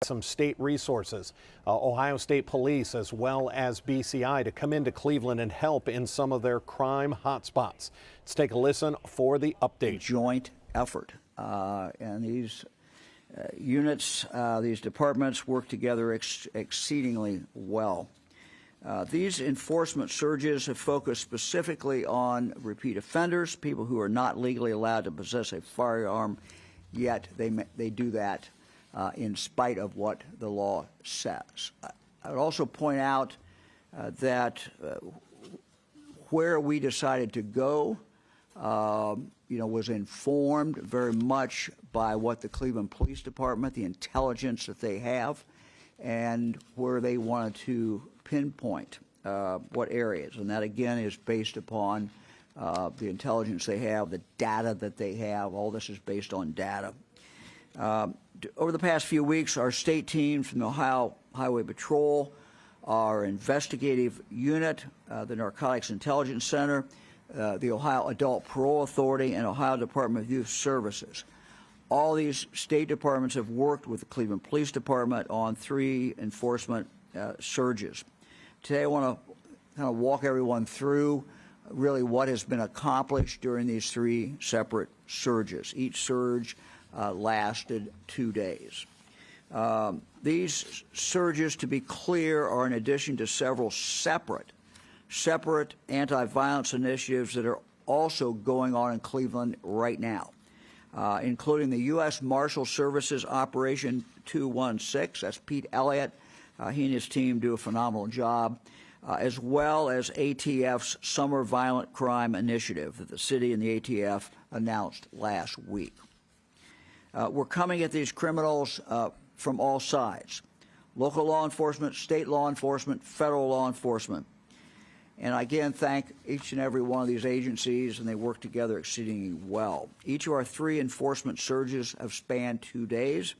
some state resources, Ohio State Police as well as BCI, to come into Cleveland and help in some of their crime hotspots. Let's take a listen for the update. Joint effort, and these units, these departments work together exceedingly well. These enforcement surges have focused specifically on repeat offenders, people who are not legally allowed to possess a firearm, yet they do that in spite of what the law says. I would also point out that where we decided to go, was informed very much by what the Cleveland Police Department, the intelligence that they have, and where they wanted to pinpoint what areas. And that, again, is based upon the intelligence they have, the data that they have. All this is based on data. Over the past few weeks, our state teams from the Ohio Highway Patrol, our investigative unit, the Narcotics Intelligence Center, the Ohio Adult Parole Authority, and Ohio Department of Youth Services. All these state departments have worked with the Cleveland Police Department on 3 enforcement surges. Today I want to kind of walk everyone through really what has been accomplished during these 3 separate surges. Each surge lasted 2 days. These surges, to be clear, are in addition to several separate anti-violence initiatives that are also going on in Cleveland right now, including the U.S. Marshal Service's Operation 216. That's Pete Elliott. He and his team do a phenomenal job, as well as ATF's Summer Violent Crime Initiative that the city and the ATF announced last week. We're coming at these criminals from all sides: local law enforcement, state law enforcement, federal law enforcement. And I again thank each and every one of these agencies, and they work together exceedingly well. Each of our 3 enforcement surges have spanned 2 days.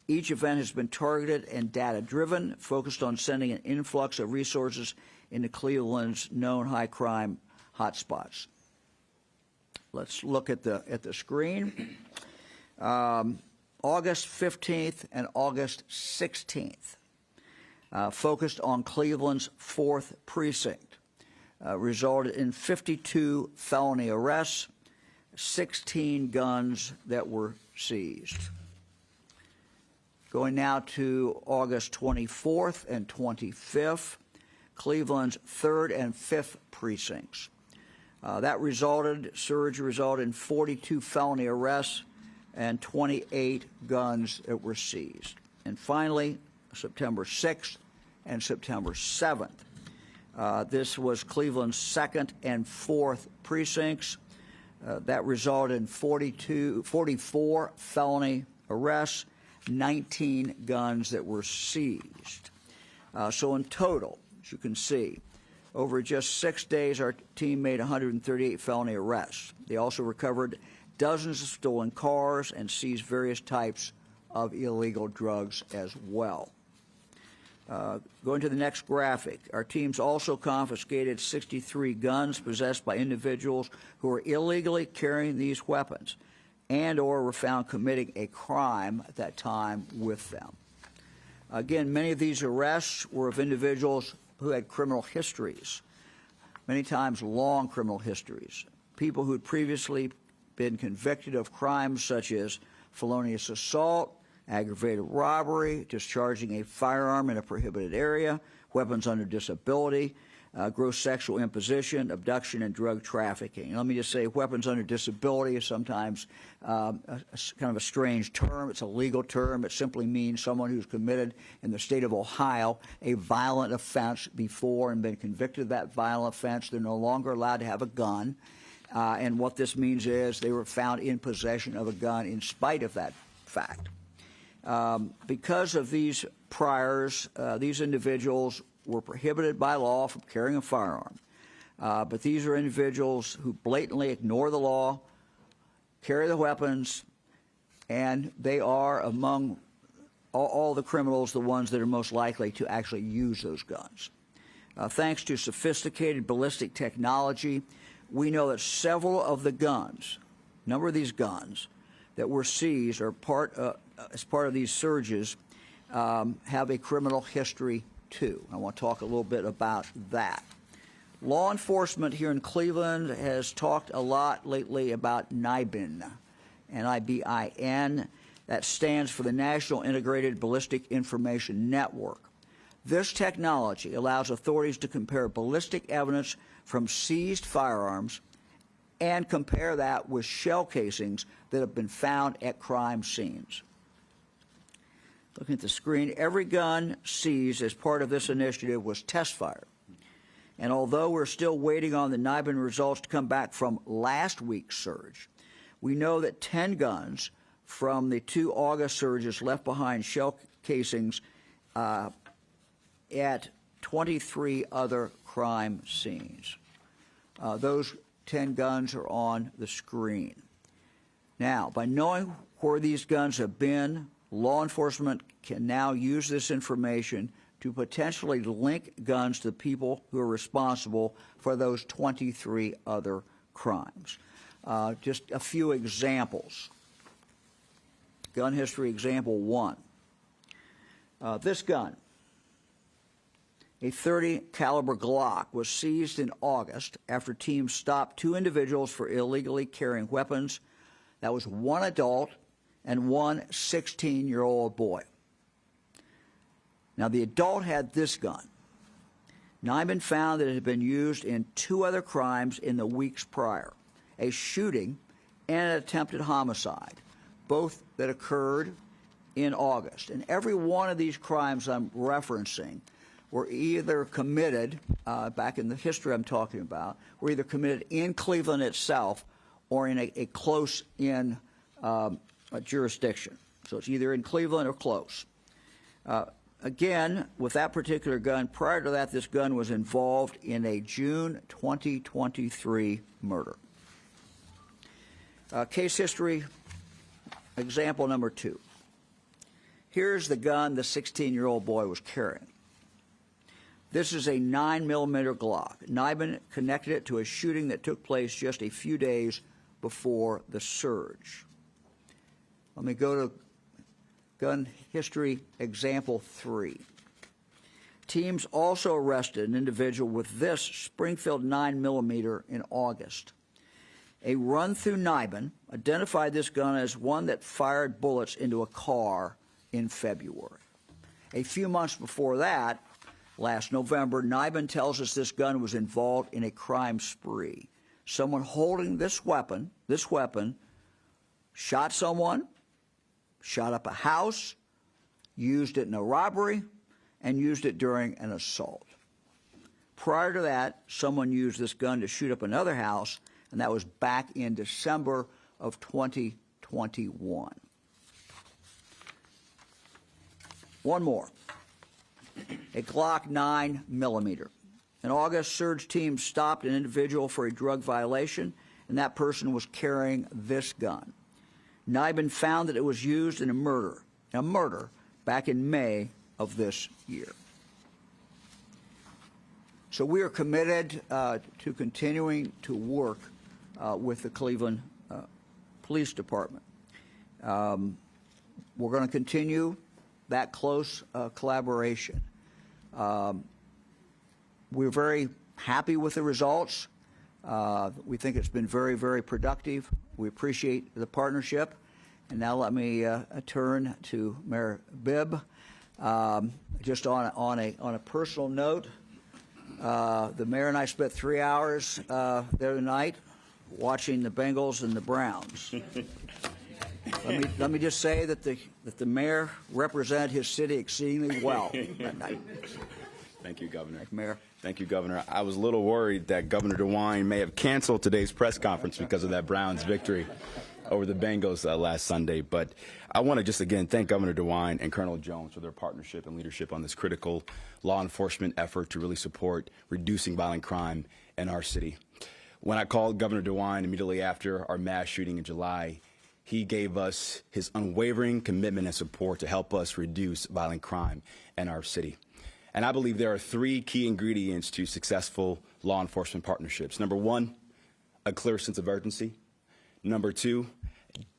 Each event has been targeted and data-driven, focused on sending an influx of resources into Cleveland's known high-crime hotspots. Let's look at the screen. August 15th and August 16th, focused on Cleveland's 4th precinct. Resulted in 52 felony arrests, 16 guns that were seized. Going now to August 24th and 25th, Cleveland's 3rd and 5th precincts. That surge resulted in 42 felony arrests and 28 guns that were seized. And finally, September 6th and September 7th. This was Cleveland's 2nd and 4th precincts. That resulted in 44 felony arrests, 19 guns that were seized. So in total, as you can see, over just 6 days, our team made 138 felony arrests. They also recovered dozens of stolen cars and seized various types of illegal drugs as well. Going to the next graphic, our teams also confiscated 63 guns possessed by individuals who were illegally carrying these weapons and or were found committing a crime at that time with them. Again, many of these arrests were of individuals who had criminal histories, many times long criminal histories, people who had previously been convicted of crimes such as felonious assault, aggravated robbery, discharging a firearm in a prohibited area, weapons under disability, gross sexual imposition, abduction, and drug trafficking. And let me just say, weapons under disability is sometimes kind of a strange term. It's a legal term. It simply means someone who's committed in the state of Ohio a violent offense before and been convicted of that violent offense. They're no longer allowed to have a gun. And what this means is they were found in possession of a gun in spite of that fact. Because of these priors, these individuals were prohibited by law from carrying a firearm. But these are individuals who blatantly ignore the law, carry the weapons, and they are, among all the criminals, the ones that are most likely to actually use those guns. Thanks to sophisticated ballistic technology, we know that several of the guns, a number of these guns that were seized are as part of these surges, have a criminal history too. I want to talk a little bit about that. Law enforcement here in Cleveland has talked a lot lately about NIBIN, N-I-B-I-N. That stands for the National Integrated Ballistic Information Network. This technology allows authorities to compare ballistic evidence from seized firearms and compare that with shell casings that have been found at crime scenes. Looking at the screen, every gun seized as part of this initiative was test fired. And although we're still waiting on the NIBIN results to come back from last week's surge, we know that 10 guns from the 2 August surges left behind shell casings at 23 other crime scenes. Those 10 guns are on the screen. Now, by knowing where these guns have been, law enforcement can now use this information to potentially link guns to people who are responsible for those 23 other crimes. Just a few examples. Gun history example 1. This gun, a .30 caliber Glock, was seized in August after teams stopped 2 individuals for illegally carrying weapons. That was 1 adult and 1 16-year-old boy. Now, the adult had this gun. NIBIN found that it had been used in 2 other crimes in the weeks prior, a shooting and an attempted homicide, both that occurred in August. And every one of these crimes I'm referencing were either committed, back in the history I'm talking about, were either committed in Cleveland itself or in a close-in jurisdiction. So it's either in Cleveland or close. Again, with that particular gun, prior to that, this gun was involved in a June 2023 murder. Case history, example number 2. Here's the gun the 16-year-old boy was carrying. This is a 9mm Glock. NIBIN connected it to a shooting that took place just a few days before the surge. Let me go to gun history example 3. Teams also arrested an individual with this Springfield 9mm in August. A run through NIBIN identified this gun as one that fired bullets into a car in February. A few months before that, last November, NIBIN tells us this gun was involved in a crime spree. Someone holding this weapon shot someone, shot up a house, used it in a robbery, and used it during an assault. Prior to that, someone used this gun to shoot up another house, and that was back in December of 2021. One more. A Glock 9mm. In August, surge teams stopped an individual for a drug violation, and that person was carrying this gun. NIBIN found that it was used in a murder back in May of this year. So we are committed to continuing to work with the Cleveland Police Department. We're going to continue that close collaboration. We're very happy with the results. We think it's been very, very productive. We appreciate the partnership. And now let me turn to Mayor Bibb. Just on a personal note, the mayor and I spent 3 hours the other night watching the Bengals and the Browns. Let me just say that the mayor represented his city exceedingly well that night. Thank you, Governor. Thank you, Mayor. Thank you, Governor. I was a little worried that Governor DeWine may have canceled today's press conference because of that Browns victory over the Bengals last Sunday. But I want to just again thank Governor DeWine and Colonel Jones for their partnership and leadership on this critical law enforcement effort to really support reducing violent crime in our city. When I called Governor DeWine immediately after our mass shooting in July, he gave us his unwavering commitment and support to help us reduce violent crime in our city. And I believe there are 3 key ingredients to successful law enforcement partnerships. Number 1, a clear sense of urgency. Number 2,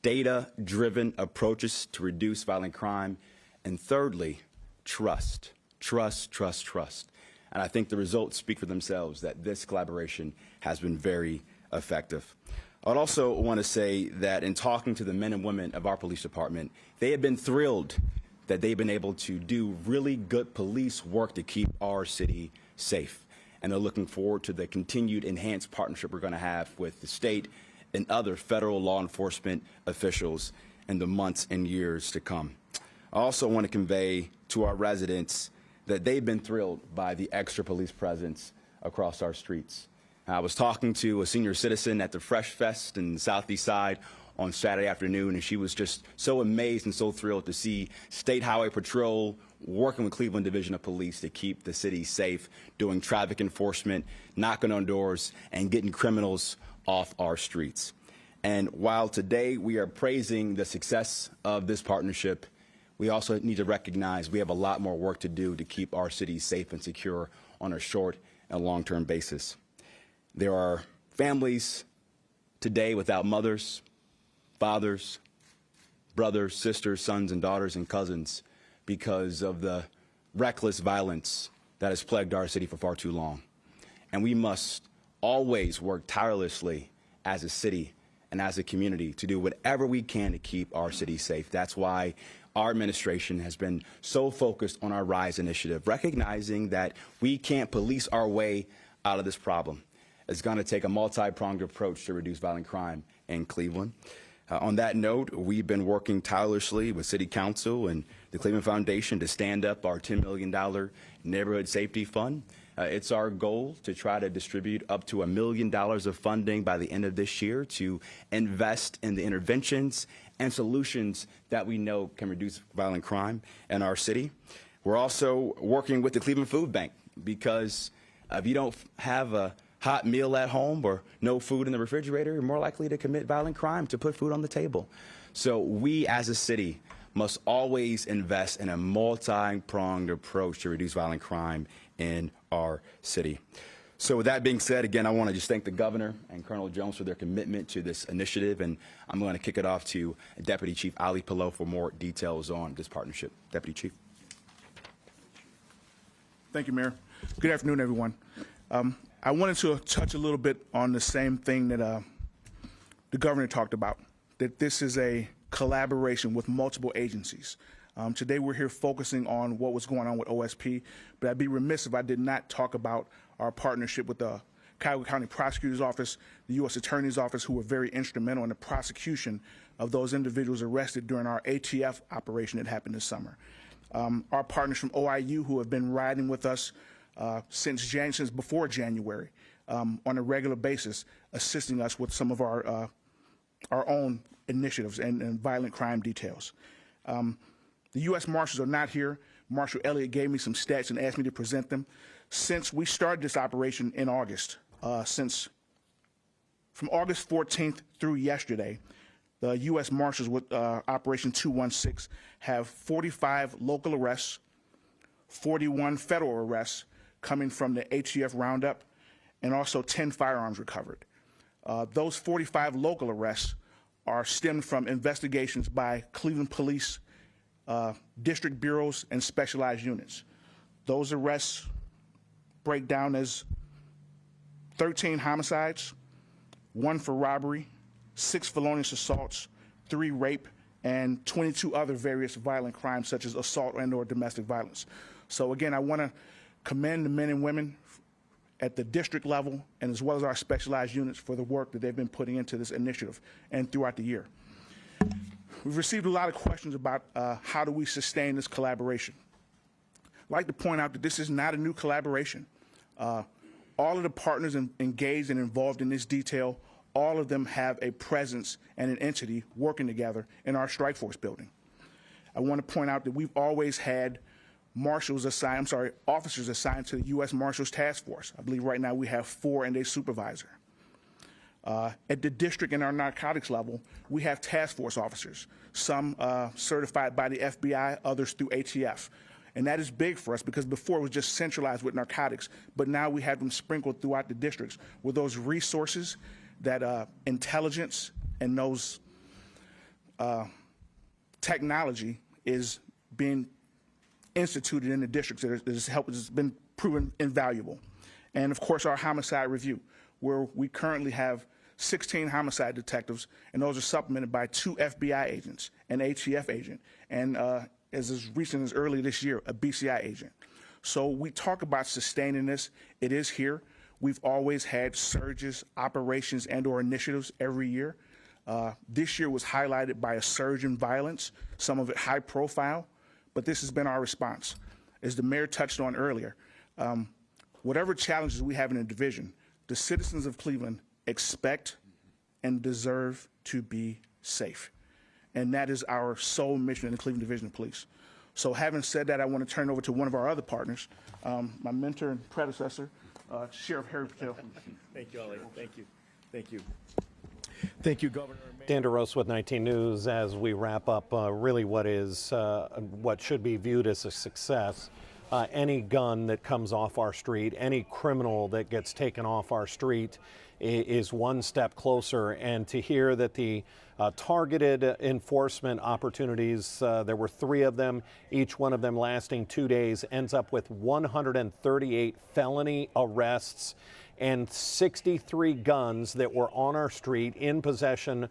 data-driven approaches to reduce violent crime. And thirdly, trust, trust, trust, trust. And I think the results speak for themselves that this collaboration has been very effective. I'd also want to say that in talking to the men and women of our police department, they have been thrilled that they've been able to do really good police work to keep our city safe. And they're looking forward to the continued enhanced partnership we're going to have with the state and other federal law enforcement officials in the months and years to come. I also want to convey to our residents that they've been thrilled by the extra police presence across our streets. I was talking to a senior citizen at the Fresh Fest in the Southeast Side on Saturday afternoon, and she was just so amazed and so thrilled to see State Highway Patrol working with Cleveland Division of Police to keep the city safe, doing traffic enforcement, knocking on doors, and getting criminals off our streets. And while today we are praising the success of this partnership, we also need to recognize we have a lot more work to do to keep our city safe and secure on a short and long-term basis. There are families today without mothers, fathers, brothers, sisters, sons, and daughters, and cousins because of the reckless violence that has plagued our city for far too long. And we must always work tirelessly as a city and as a community to do whatever we can to keep our city safe. That's why our administration has been so focused on our RISE initiative, recognizing that we can't police our way out of this problem. It's going to take a multi-pronged approach to reduce violent crime in Cleveland. On that note, we've been working tirelessly with City Council and the Cleveland Foundation to stand up our $10 million Neighborhood Safety Fund. It's our goal to try to distribute up to $1 million of funding by the end of this year to invest in the interventions and solutions that we know can reduce violent crime in our city. We're also working with the Cleveland Food Bank because if you don't have a hot meal at home or no food in the refrigerator, you're more likely to commit violent crime, to put food on the table. So we as a city must always invest in a multi-pronged approach to reduce violent crime in our city. So with that being said, again, I want to just thank the governor and Colonel Jones for their commitment to this initiative, and I'm going to kick it off to Deputy Chief Ali Pillow for more details on this partnership. Deputy Chief. Thank you, Mayor. Good afternoon, everyone. I wanted to touch a little bit on the same thing that the governor talked about, that this is a collaboration with multiple agencies. Today we're here focusing on what was going on with OSP, but I'd be remiss if I did not talk about our partnership with the Cuyahoga County Prosecutor's Office, the U.S. Attorney's Office, who were very instrumental in the prosecution of those individuals arrested during our ATF operation that happened this summer. Our partners from OIU, who have been riding with us since before January on a regular basis, assisting us with some of our own initiatives and violent crime details. The U.S. Marshals are not here. Marshal Elliott gave me some stats and asked me to present them. Since we started this operation in August, from August 14th through yesterday, the U.S. Marshals with Operation 216 have 45 local arrests, 41 federal arrests coming from the ATF roundup, and also 10 firearms recovered. Those 45 local arrests are stemmed from investigations by Cleveland Police, district bureaus, and specialized units. Those arrests break down as 13 homicides, 1 for robbery, 6 felonious assaults, 3 rape, and 22 other various violent crimes such as assault and/or domestic violence. So again, I want to commend the men and women at the district level and as well as our specialized units for the work that they've been putting into this initiative and throughout the year. We've received a lot of questions about how do we sustain this collaboration. I'd like to point out that this is not a new collaboration. All of the partners engaged and involved in this detail, all of them have a presence and an entity working together in our strike force building. I want to point out that we've always had officers assigned to the U.S. Marshals Task Force. I believe right now we have 4 and a supervisor. At the district and our narcotics level, we have task force officers, some certified by the FBI, others through ATF. And that is big for us because before it was just centralized with narcotics, but now we have them sprinkled throughout the districts with those resources, that intelligence and those technology is being instituted in the districts that has been proven invaluable. And of course, our homicide review, where we currently have 16 homicide detectives, and those are supplemented by 2 FBI agents, an ATF agent, and as recent as early this year, a BCI agent. So we talk about sustaining this. It is here. We've always had surges, operations, and/or initiatives every year. This year was highlighted by a surge in violence, some of it high profile, but this has been our response. As the mayor touched on earlier, whatever challenges we have in the division, the citizens of Cleveland expect and deserve to be safe. And that is our sole mission in the Cleveland Division of Police. So having said that, I want to turn over to one of our other partners, my mentor and predecessor, Sheriff Harry Patel. Thank you, Ali. Thank you. Thank you. Thank you, Governor. Dan DeRosa with 19 News as we wrap up really what should be viewed as a success. Any gun that comes off our street, any criminal that gets taken off our street is one step closer. And to hear that the targeted enforcement opportunities, there were 3 of them, each one of them lasting 2 days, ends up with 138 felony arrests and 63 guns that were on our street in possession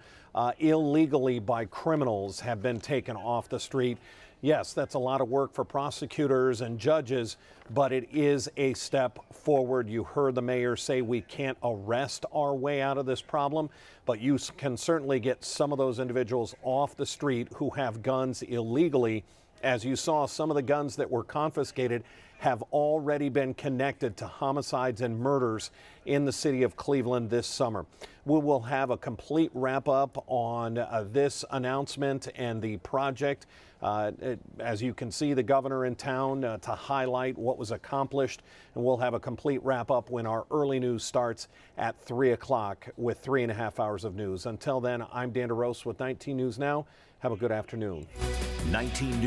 illegally by criminals have been taken off the street. Yes, that's a lot of work for prosecutors and judges, but it is a step forward. You heard the mayor say we can't arrest our way out of this problem, but you can certainly get some of those individuals off the street who have guns illegally. As you saw, some of the guns that were confiscated have already been connected to homicides and murders in the city of Cleveland this summer. We will have a complete wrap up on this announcement and the project. As you can see, the governor in town to highlight what was accomplished, and we'll have a complete wrap up when our early news starts at 3 o'clock with 3.5 hours of news. Until then, I'm Dan DeRosa with 19 News Now. Have a good afternoon. 19 News.